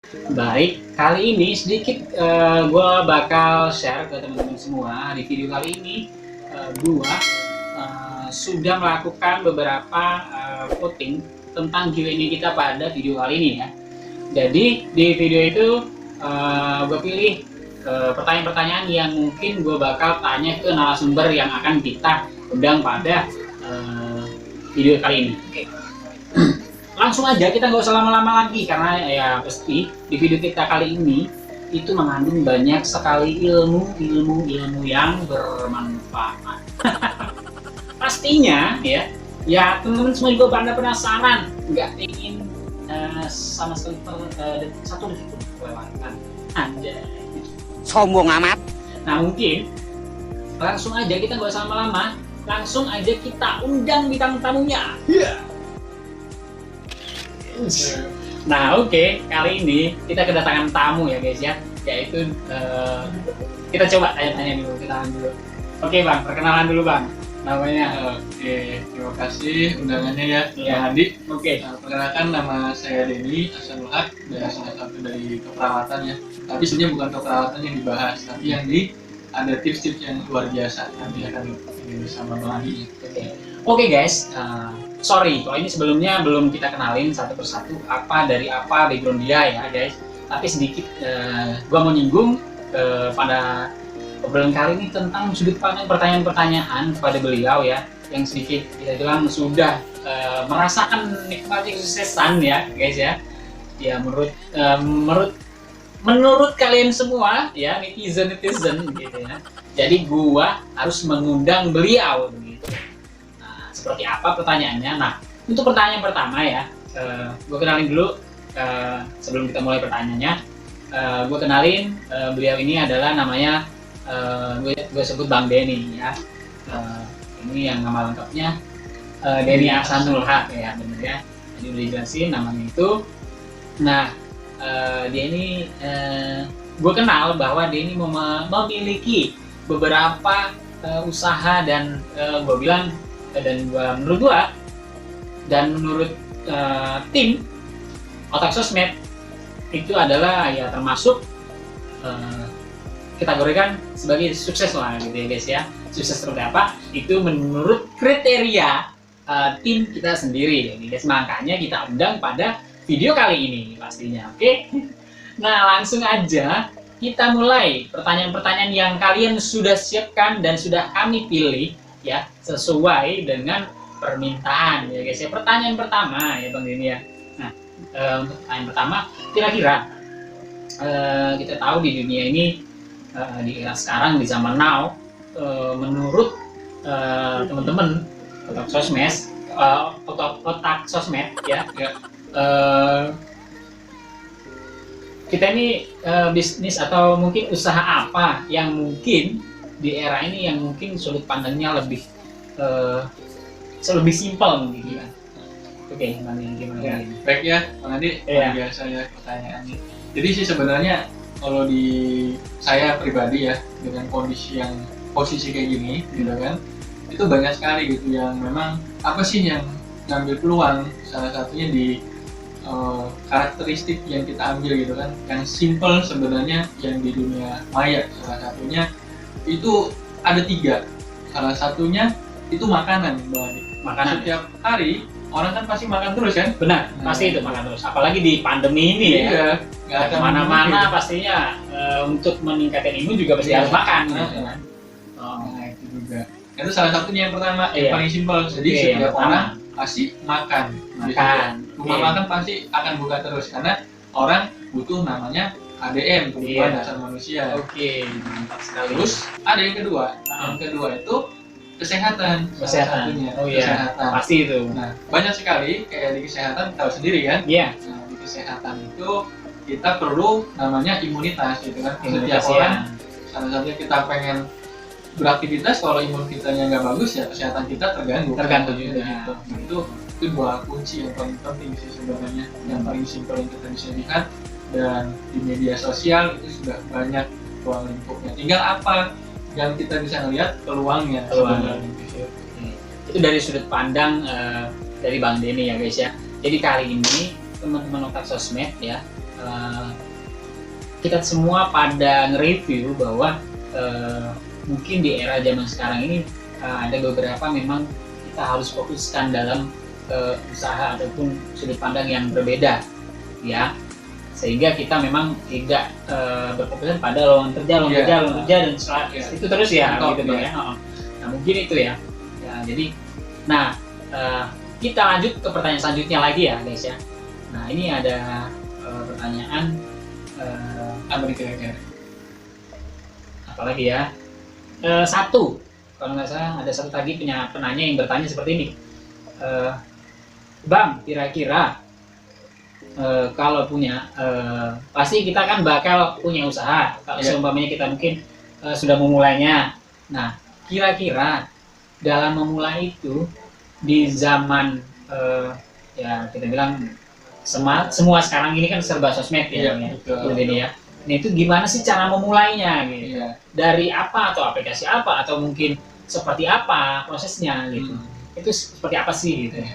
Baik, kali ini sedikit gue bakal share ke teman-teman semua. Di video kali ini gue sudah melakukan beberapa voting tentang Q&A kita pada video kali ini ya. Jadi di video itu gue pilih pertanyaan-pertanyaan yang mungkin gue bakal tanya ke narasumber yang akan kita undang pada video kali ini. Oke. Langsung aja, kita nggak usah lama-lama lagi karena ya pasti di video kita kali ini itu mengandung banyak sekali ilmu yang bermanfaat. Pastinya ya teman-teman semua juga pada penasaran, nggak ingin sama sekali satu detik pun kelewatan. Anjay, sombong amat. nah mungkin langsung aja, kita nggak usah lama-lama, langsung aja kita undang bintang tamunya. Nah oke, kali ini kita kedatangan tamu ya guys ya, yaitu kita coba tanya-tanya dulu, kenalan dulu. Oke bang, perkenalan dulu bang, namanya. Oke, terima kasih undangannya ya, Iya. Bang Andi. Oke. Perkenalkan, nama saya Denny Hasanul Haq, dari salah satu dari keperawatan ya. Tapi sebenarnya bukan keperawatan yang dibahas, tapi yang ada tips-tips yang luar biasa nanti akan ini sama Bang Andi. Oke guys, sorry kalau ini sebelumnya belum kita kenalin satu persatu apa background dia ya guys. Tapi sedikit gua mau nyinggung pada obrolan kali ini tentang sudut pandang pertanyaan-pertanyaan kepada beliau ya, yang sedikit kita bilang sudah merasakan nikmatnya kesuksesan ya guys ya. Ya menurut kalian semua ya, netizen gitu ya. Jadi gua harus mengundang beliau gitu. Nah, seperti apa pertanyaannya? Nah, untuk pertanyaan pertama ya, gua kenalin dulu sebelum kita mulai pertanyaannya. Gua kenalin beliau ini adalah namanya gue sebut Bang Denny ya. Ini yang nama lengkapnya Denny Hasanul Haq ya, bener ya. Jadi udah dijelasin namanya itu. Nah, dia ini gue kenal bahwa dia ini memiliki beberapa usaha dan gue bilang dan menurut tim Otak Sosmed itu adalah ya termasuk kategorikan sebagai sukses lah gitu ya guys ya. Sukses seperti apa? Itu menurut kriteria tim kita sendiri ya guys. Makanya kita undang pada video kali ini pastinya, oke? Nah langsung aja kita mulai pertanyaan-pertanyaan yang kalian sudah siapkan dan sudah kami pilih ya, sesuai dengan permintaan ya guys ya. Pertanyaan pertama ya Bang Denny ya. Nah untuk pertanyaan pertama, kira-kira kita tahu di dunia ini di era sekarang, di zaman now, menurut teman-teman otak sosmed ya, kita ini bisnis atau mungkin usaha apa yang mungkin di era ini yang mungkin sudut pandangnya lebih simpel gitu kan? Oke, gimana? Ya, baik ya, Bang Andi. Iya. Biasa ya pertanyaannya. Jadi sih sebenarnya kalau di saya pribadi ya, dengan posisi kayak gini gitu kan, itu banyak sekali gitu yang memang apa sih yang ngambil peluang. Salah satunya di karakteristik yang kita ambil gitu kan, yang simple sebenarnya yang di dunia maya. Salah satunya itu ada 3. Salah satunya itu makanan, Bang Andi. Makanan. Setiap hari orang kan pasti makan terus kan? Benar, pasti itu makan terus. Apalagi di pandemi ini ya. Iya, nggak akan Kemana-mana mungkin. pastinya untuk meningkatkan imun juga pasti harus makan. Gitu kan? Nah itu juga. Itu salah satunya yang pertama, Iya. yang paling simpel. Jadi Oke, yang setiap pertama. orang pasti makan. Makan. Rumah Oke. makan pasti akan buka terus karena orang butuh namanya ADM, kebutuhan Iya. dasar manusia. Oke, mantap sekali. Terus ada yang kedua. Yang kedua itu kesehatan. Salah Kesehatan. satunya, Oh iya, kesehatan. pasti itu. Nah, banyak sekali kayak di kesehatan tahu sendiri kan? Iya. Nah, di kesehatan itu kita perlu namanya imunitas gitu kan. Imunitas, Setiap orang, ya. salah satunya kita pengen beraktivitas, kalau imun kitanya nggak bagus ya kesehatan kita terganggu. Terganggu Gitu. juga. Nah, itu 2 kunci yang paling penting sih sebenarnya, yang paling simpel yang kita bisa lihat, dan di media sosial itu sudah banyak ruang lingkupnya. Tinggal apa yang kita bisa lihat peluangnya. Peluangnya. sebenarnya. Itu dari sudut pandang dari Bang Denny ya guys ya. Jadi kali ini teman-teman Otak Sosmed ya, kita semua pada nge-review bahwa mungkin di era zaman sekarang ini ada beberapa memang kita harus fokuskan dalam usaha ataupun sudut pandang yang berbeda, ya, sehingga kita memang tidak berfokus pada lowongan kerja dan itu terus ya, gitu ya. Nah mungkin itu ya. Jadi, nah kita lanjut ke pertanyaan selanjutnya lagi ya guys ya. Nah ini ada pertanyaan apa nih kira-kira? Apalagi ya? Satu, kalau nggak salah ada satu lagi penanya yang bertanya seperti ini. Bang, kira-kira kalau punya, pasti kita kan bakal punya usaha. Kalau seumpamanya kita mungkin sudah memulainya. Nah, kira-kira dalam memulai itu di zaman ya kita bilang semua sekarang ini kan serba sosmed ya, ini ya. Nah itu gimana sih cara memulainya gitu? Dari apa atau aplikasi apa atau mungkin seperti apa prosesnya gitu? Itu seperti apa sih gitu ya?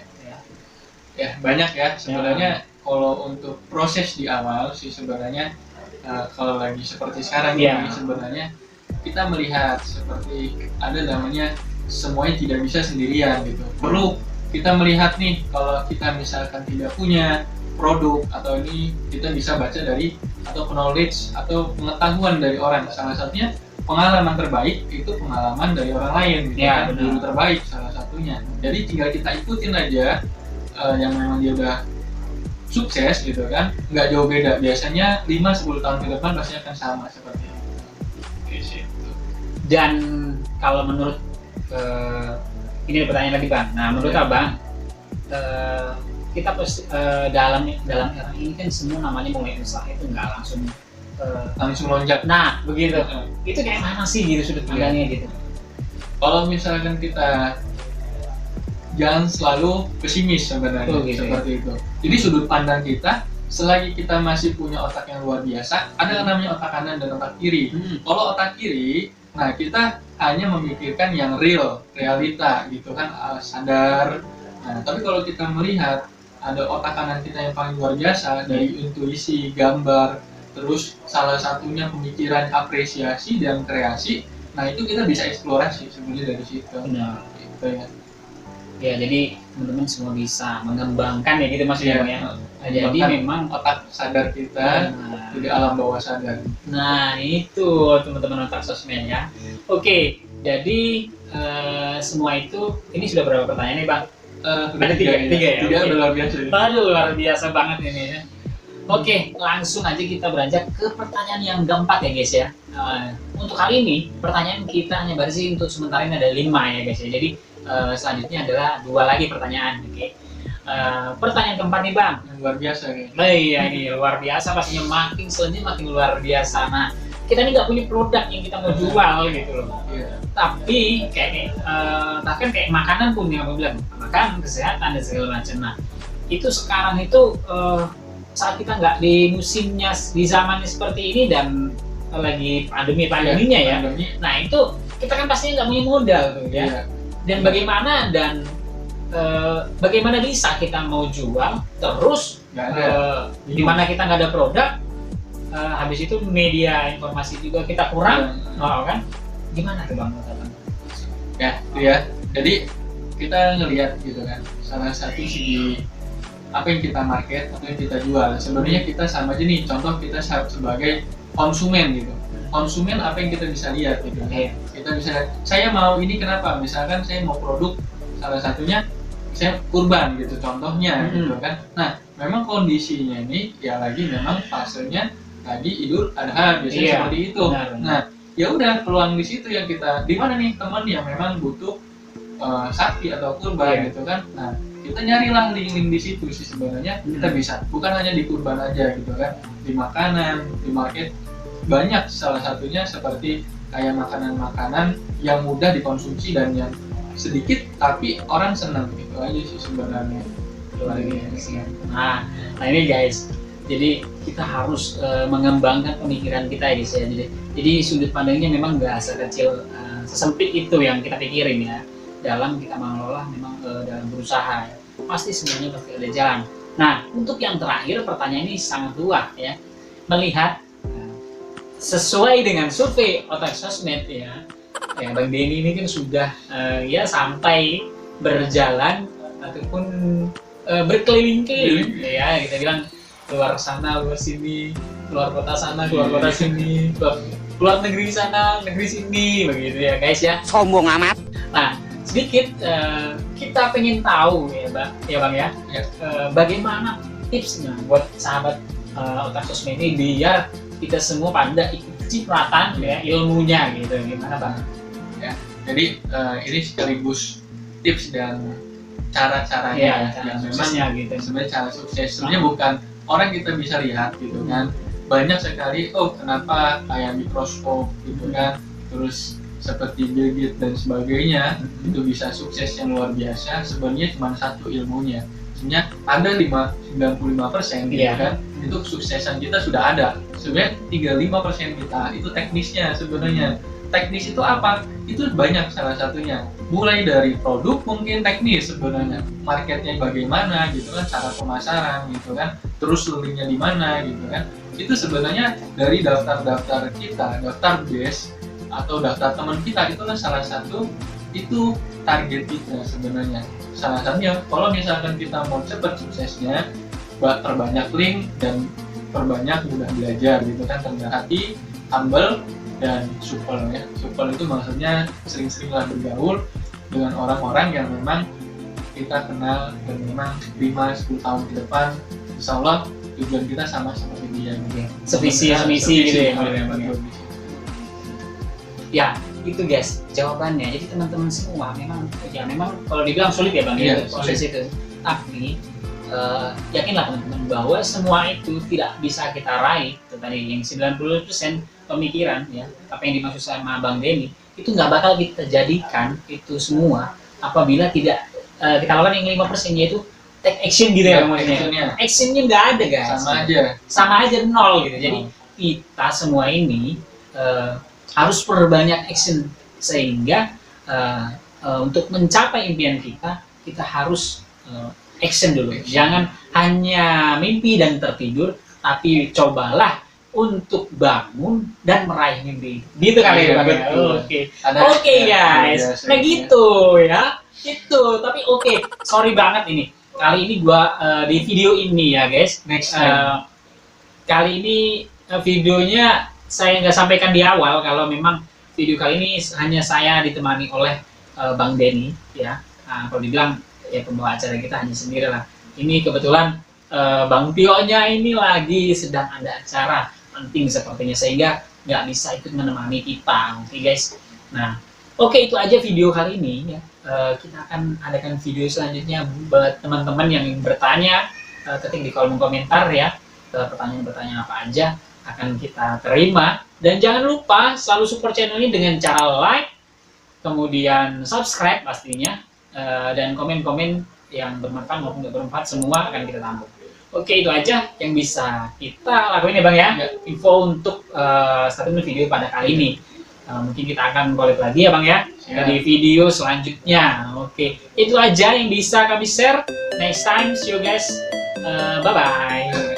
Ya banyak ya sebenarnya. Kalau untuk proses di awal sih sebenarnya kalau lagi seperti sekarang ini sebenarnya kita melihat seperti ada namanya semuanya tidak bisa sendirian gitu. Perlu kita melihat nih kalau kita misalkan tidak punya produk atau ini kita bisa baca dari atau knowledge atau pengetahuan dari orang. Salah satunya pengalaman terbaik itu pengalaman dari orang lain gitu kan, guru terbaik salah satunya. Jadi tinggal kita ikutin aja yang memang dia udah sukses gitu kan, nggak jauh beda. Biasanya 5-10 tahun ke depan pasti akan sama seperti itu. Dan kalau menurut ini pertanyaan lagi Bang. Nah menurut Abang kita dalam era ini kan semua namanya mulai usaha itu nggak langsung lonjak. Nah begitu. Itu kayak mana sih gitu sudut pandangnya gitu? Kalau misalkan kita jangan selalu pesimis sebenarnya seperti itu. Jadi sudut pandang kita selagi kita masih punya otak yang luar biasa, ada yang namanya otak kanan dan otak kiri. Kalau otak kiri, nah kita hanya memikirkan yang realita gitu kan, sadar. Nah, tapi kalau kita melihat ada otak kanan kita yang paling luar biasa dari intuisi, gambar, terus salah satunya pemikiran, apresiasi dan kreasi. Nah itu kita bisa eksplorasi sebenarnya dari situ. Gitu ya. Ya jadi teman-teman semua bisa mengembangkan ya gitu maksudnya ya. Nah, jadi memang otak sadar kita di alam bawah sadar. Nah itu teman-teman otak sosmed ya. Oke, jadi semua itu ini sudah berapa pertanyaan nih Bang? Ada tiga ya. Tiga luar biasa. Aduh luar biasa banget ini ya. Oke, langsung aja kita beranjak ke pertanyaan yang keempat ya guys ya. Untuk kali ini pertanyaan kita hanya berisi untuk sementara ini ada 5 ya guys ya. Jadi selanjutnya adalah 2 lagi pertanyaan. Oke. Pertanyaan keempat nih Bang. Yang luar biasa nih. Iya ini luar biasa pastinya, makin selanjutnya makin luar biasa. Nah kita ini nggak punya produk yang kita mau jual gitu loh. Tapi kayak bahkan kayak makanan pun yang aku bilang makan kesehatan dan segala macam. Nah itu sekarang itu saat kita nggak di musimnya di zamannya seperti ini dan lagi pandeminya ya. Nah itu kita kan pastinya nggak punya modal tuh ya. Dan bagaimana bisa kita mau jual terus di mana kita nggak ada produk, habis itu media informasi juga kita kurang, kan? Gimana tuh Bang? Ya, itu ya. Jadi kita ngelihat gitu kan, salah satu segi apa yang kita market atau yang kita jual. Sebenarnya kita sama aja nih. Contoh kita sebagai konsumen gitu. Konsumen apa yang kita bisa lihat gitu. Kita bisa lihat, saya mau ini kenapa? Misalkan saya mau produk, salah satunya saya kurban gitu contohnya gitu kan. Nah memang kondisinya ini ya lagi memang fasenya lagi Idul Adha biasanya seperti itu. Nah ya udah peluang di situ yang kita di mana nih teman yang memang butuh sapi atau kurban gitu kan. Nah kita nyarilah link-link di situ sih sebenarnya. Kita bisa bukan hanya di kurban aja gitu kan, di makanan, di market banyak, salah satunya seperti kayak makanan-makanan yang mudah dikonsumsi dan yang sedikit tapi orang senang gitu aja sih sebenarnya. Nah ini guys, jadi kita harus mengembangkan pemikiran kita ya guys ya. Jadi sudut pandangnya memang nggak sekecil sesempit itu yang kita pikirin ya. Dalam kita mengelola memang dalam berusaha ya. Pasti sebenarnya pasti ada jalan. Nah, untuk yang terakhir pertanyaan ini sangat luas ya. Melihat sesuai dengan survei Otak Sosmed ya, Bang Denny ini kan sudah ya sampai berjalan ataupun berkeliling-keliling ya, kita bilang keluar sana, keluar sini, keluar kota sana, keluar kota sini, keluar negeri sana, negeri sini, begitu ya guys ya. Sombong amat. Nah, sedikit kita pengen tahu ya bang ya, bagaimana tipsnya buat sahabat Otak Sosmed ini biar kita semua pada ikut cipratan ya ilmunya gitu, gimana bang? Ya, jadi ini sekaligus tips dan cara-caranya yang memang gitu. sebenarnya cara sukses. Sebenarnya bukan orang kita bisa lihat gitu kan. Banyak sekali, oh kenapa kayak mikroskop gitu kan, terus seperti Bill Gates dan sebagainya itu bisa sukses yang luar biasa. Sebenarnya cuma satu ilmunya. Sebenarnya ada 95% gitu kan, itu kesuksesan kita sudah ada. Sebenarnya 35% kita itu teknisnya sebenarnya. Teknis itu apa? Itu banyak salah satunya. Mulai dari produk mungkin teknis sebenarnya, marketnya bagaimana gitu kan, cara pemasaran gitu kan, terus linknya di mana gitu kan. Itu sebenarnya dari daftar-daftar kita, daftar base atau daftar teman kita, itu kan salah satu itu target kita sebenarnya. Salah satunya kalau misalkan kita mau cepat suksesnya, perbanyak link dan perbanyak mudah belajar gitu kan, rendah hati, humble, dan supel ya. Supel itu maksudnya sering-seringlah bergaul dengan orang-orang yang memang kita kenal dan memang 5-10 tahun ke depan insya Allah tujuan kita sama seperti dia gitu. Sevisi gitu ya. Ya itu guys jawabannya. Jadi teman-teman semua memang kalau dibilang sulit ya bang ya proses itu, tapi yakinlah teman-teman bahwa semua itu tidak bisa kita raih. Itu tadi yang 90% pemikiran ya, apa yang dimaksud sama Bang Denny itu nggak bakal kita jadikan itu semua apabila tidak kita lakukan yang 5% yaitu take action gitu ya maksudnya. Actionnya nggak ada guys. Sama aja nol gitu. Jadi kita semua ini harus perbanyak action sehingga untuk mencapai impian kita harus action dulu. Jangan hanya mimpi dan tertidur, tapi cobalah untuk bangun dan meraih mimpi. Gitu kali ya Bang. Oke guys. Nah gitu ya. Itu. Tapi sorry banget ini. Kali ini gua di video ini ya guys. Kali ini videonya saya nggak sampaikan di awal kalau memang video kali ini hanya saya ditemani oleh Bang Denny ya. Kalau dibilang ya pembawa acara kita hanya sendiri lah. Ini kebetulan Bang Tio-nya ini lagi sedang ada acara penting sepertinya sehingga nggak bisa ikut menemani kita. Oke guys. Nah, itu aja video kali ini ya. Kita akan adakan video selanjutnya buat teman-teman yang bertanya, ketik di kolom komentar ya. Pertanyaan-pertanyaan apa aja akan kita terima, dan jangan lupa selalu support channel ini dengan cara like, kemudian subscribe pastinya, dan komen-komen yang bermanfaat maupun tidak bermanfaat semua akan kita tampung. Itu aja yang bisa kita lakuin ya Bang ya. Info untuk statement video pada kali ini. Mungkin kita akan collab lagi ya Bang ya di video selanjutnya. Itu aja yang bisa kami share. Next time, see you guys. Bye bye.